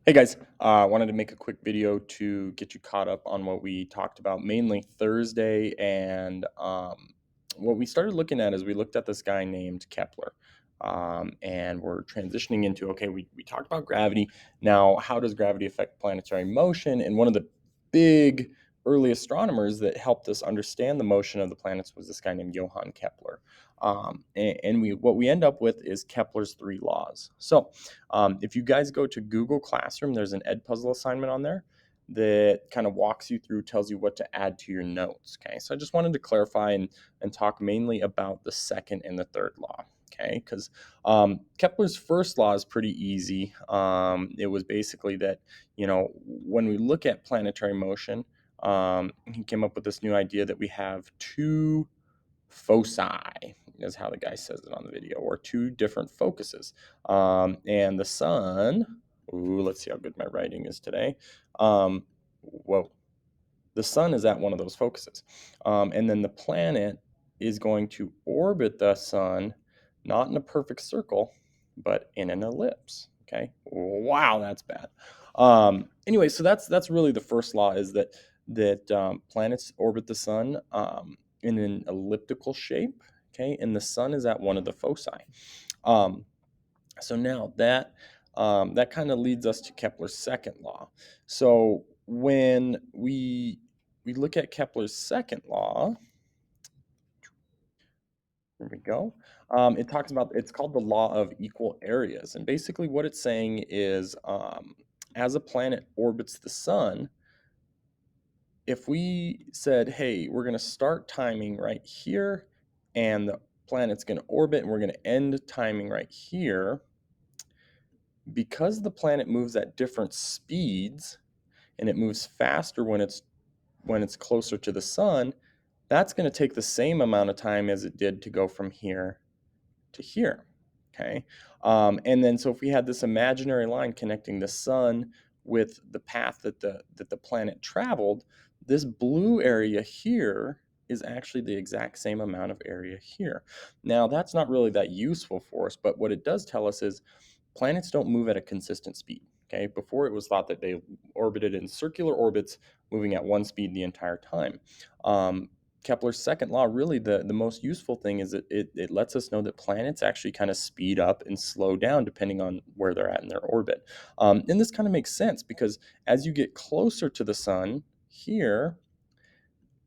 Hey guys, wanted to make a quick video to get you caught up on what we talked about mainly Thursday. And what we started looking at is we looked at this guy named Kepler. And we're transitioning into, okay, we talked about gravity. Now, how does gravity affect planetary motion? And one of the big early astronomers that helped us understand the motion of the planets was this guy named Johann Kepler. And what we end up with is Kepler's three laws. So if you guys go to Google Classroom, there's an Edpuzzle assignment on there that kind of walks you through, tells you what to add to your notes. Okay, so I just wanted to clarify and talk mainly about the second and the third law. Okay, because Kepler's first law is pretty easy. It was basically that, when we look at planetary motion, he came up with this new idea that we have two foci, is how the guy says it on the video, or two different focuses. And the sun, ooh, let's see how good my writing is today. Whoa, the sun is at one of those focuses. And then the planet is going to orbit the sun, not in a perfect circle, but in an ellipse. Okay. Wow, that's bad. Anyway, so that's really the first law, is that planets orbit the sun in an elliptical shape. Okay, and the sun is at one of the foci. Um, so now that kind of leads us to Kepler's second law. So when we look at Kepler's second law, here we go. It talks about, it's called the law of equal areas, and basically what it's saying is, as a planet orbits the sun, if we said, hey, we're going to start timing right here, and the planet's going to orbit, and we're going to end timing right here, because the planet moves at different speeds, and it moves faster when it's closer to the sun, that's going to take the same amount of time as it did to go from here to here. Okay, and then so if we had this imaginary line connecting the sun with the path that the planet traveled, this blue area here is actually the exact same amount of area here. Now, that's not really that useful for us, but what it does tell us is planets don't move at a consistent speed. Okay, before it was thought that they orbited in circular orbits, moving at one speed the entire time. Kepler's second law, really the most useful thing is that it lets us know that planets actually kind of speed up and slow down depending on where they're at in their orbit. And this kind of makes sense because as you get closer to the sun here,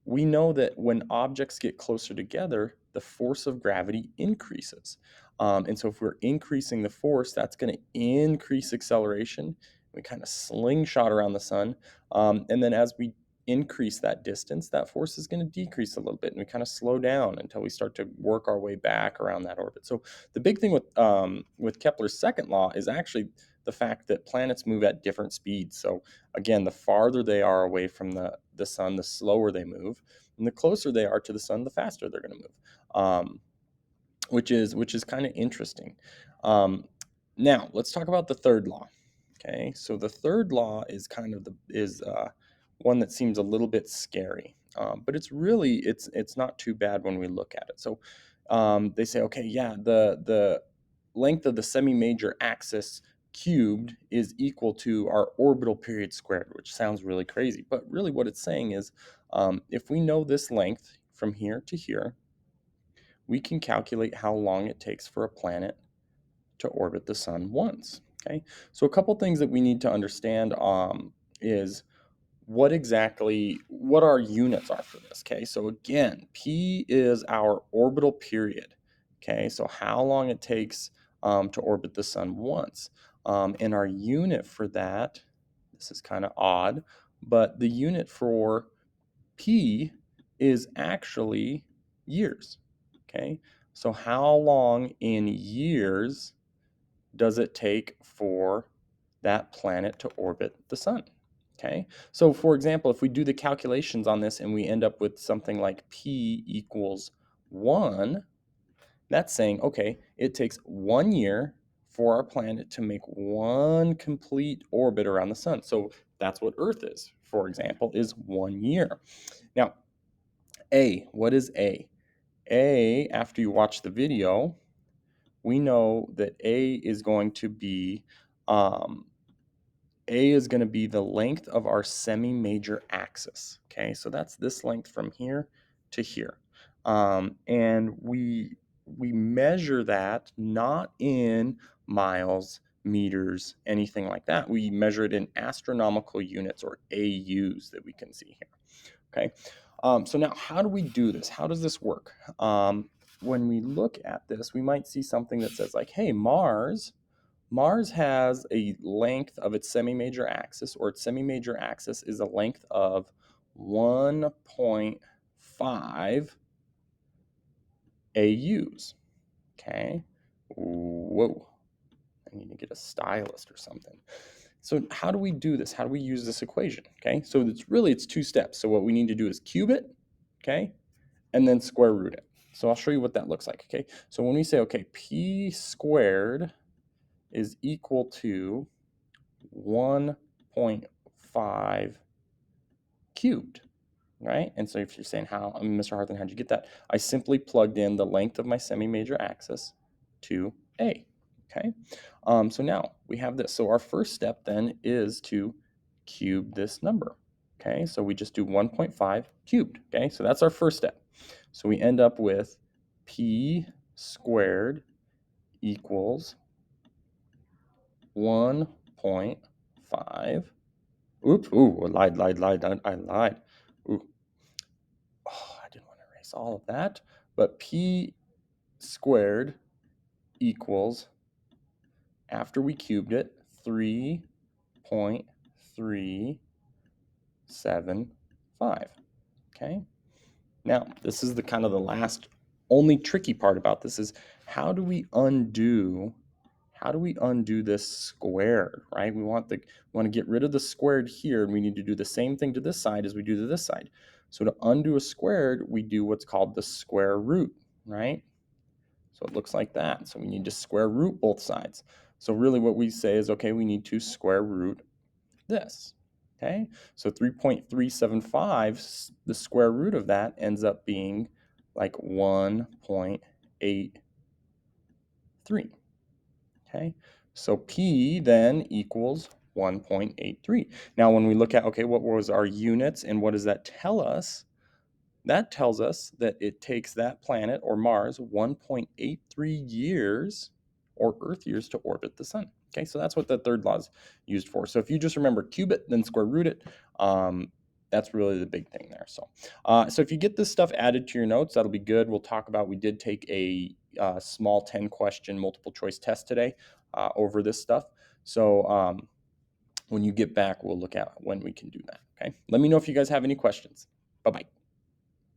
we know that when objects get closer together, the force of gravity increases. And so if we're increasing the force, that's going to increase acceleration. We kind of slingshot around the sun. And then as we increase that distance, that force is going to decrease a little bit, and we kind of slow down until we start to work our way back around that orbit. So the big thing with Kepler's second law is actually the fact that planets move at different speeds. So again, the farther they are away from the sun, the slower they move, and the closer they are to the sun, the faster they're going to move, which is kind of interesting. Now let's talk about the third law. Okay, so the third law is kind of one that seems a little bit scary, but it's not too bad when we look at it. So they say, okay, yeah, the length of the semi-major axis cubed is equal to our orbital period squared, which sounds really crazy, but really what it's saying is, if we know this length from here to here, we can calculate how long it takes for a planet to orbit the sun once. Okay, so a couple things that we need to understand is what our units are for this. Okay, so again, P is our orbital period. Okay, so how long it takes to orbit the sun once. And our unit for that, this is kind of odd, but the unit for P is actually years. Okay, so how long in years does it take for that planet to orbit the sun? Okay, so for example, if we do the calculations on this and we end up with something like P equals 1, that's saying, okay, it takes 1 year for our planet to make one complete orbit around the sun. So that's what Earth is, for example, is 1 year. Now, what is A? A, after you watch the video, we know that A is going to be A is going to be the length of our semi-major axis. Okay, so that's this length from here to here. And we measure that not in miles, meters, anything like that. We measure it in astronomical units, or AUs, that we can see here. Okay, so now how do we do this? How does this work? When we look at this, we might see something that says like, hey, Mars has a length of its semi-major axis, or its semi-major axis is a length of 1.5 AUs. Okay, whoa, I need to get a stylist or something. So how do we do this? How do we use this equation? Okay, so it's two steps. So what we need to do is cube it, okay, and then square root it. So I'll show you what that looks like. Okay, so when we say, okay, p squared is equal to 1.5 cubed, right? And so if you're saying, Mr. Harthan, how'd you get that? I simply plugged in the length of my semi-major axis to A, okay? So now we have this. So our first step then is to cube this number, okay? So we just do 1.5 cubed, okay? So that's our first step. So we end up with p squared equals 1.5. Oops, ooh, I lied. I lied. Ooh, I didn't want to erase all of that. But p squared equals, after we cubed it, 3.375. Okay. Now, this is the kind of the last, only tricky part about this is how do we undo this squared, right? We want to get rid of the squared here, and we need to do the same thing to this side as we do to this side. So to undo a squared, we do what's called the square root, right? So it looks like that. So we need to square root both sides. So really what we say is, okay, we need to square root this. Okay, so 3.375, the square root of that ends up being like 1.83. Okay, so P then equals 1.83. Now when we look at, okay, what was our units and what does that tell us? That tells us that it takes that planet, or Mars, 1.83 years, or Earth years, to orbit the sun. Okay, so that's what the third law is used for. So if you just remember cube it, then square root it, that's really the big thing there. So if you get this stuff added to your notes, that'll be good. We'll talk about, we did take a small 10-question multiple choice test today over this stuff. So when you get back, we'll look at when we can do that. Okay, let me know if you guys have any questions. Bye-bye.